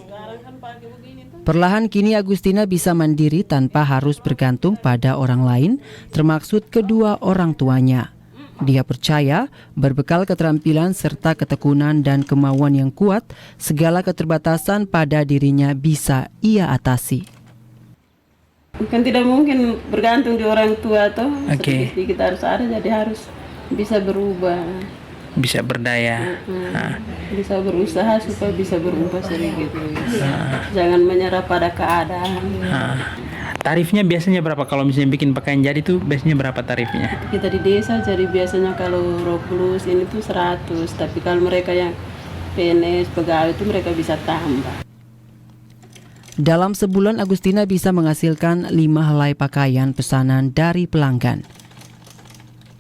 Perlahan kini Agustina bisa mandiri tanpa harus bergantung pada orang lain, termaksud kedua orang tuanya. Dia percaya berbekal keterampilan serta ketekunan dan kemauan yang kuat, segala keterbatasan pada dirinya bisa ia atasi. Kan tidak mungkin bergantung di orang tua toh. Oke. Sedikit harus ada, jadi harus bisa berubah. Bisa berdaya. Bisa berusaha supaya bisa berubah sedikit. Jangan menyerah pada keadaan. Tarifnya biasanya berapa kalau misalnya bikin pakaian jadi tuh biasanya berapa tarifnya? Kita di desa jadi biasanya kalau roklus ini tuh 100, tapi kalau mereka yang PNS, pegawai itu mereka bisa tambah. Dalam sebulan Agustina bisa menghasilkan 5 helai pakaian pesanan dari pelanggan.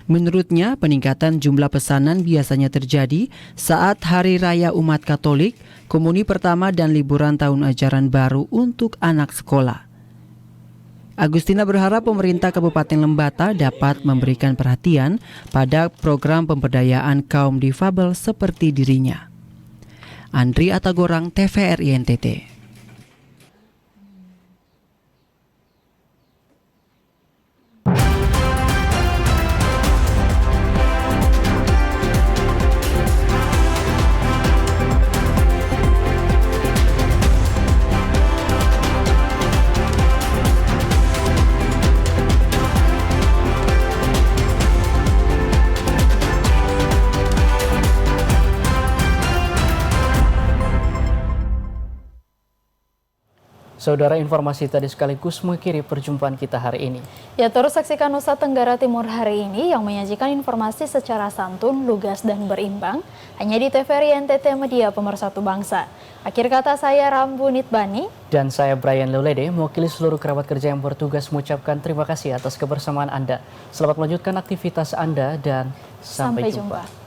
Menurutnya, peningkatan jumlah pesanan biasanya terjadi saat Hari Raya Umat Katolik, komuni pertama dan liburan tahun ajaran baru untuk anak sekolah. Agustina berharap pemerintah Kabupaten Lembata dapat memberikan perhatian pada program pemberdayaan kaum difabel seperti dirinya. Andri Atagorang, TVRI NTT. Saudara, informasi tadi sekaligus mengakhiri perjumpaan kita hari ini. Ya, terus saksikan Nusa Tenggara Timur hari ini yang menyajikan informasi secara santun, lugas, dan berimbang hanya di TVRI NTT Media Pemersatu Bangsa. Akhir kata saya Rambu Nitbani. Dan saya Brian Leulede, mewakili seluruh kerabat kerja yang bertugas mengucapkan terima kasih atas kebersamaan Anda. Selamat melanjutkan aktivitas Anda dan sampai jumpa.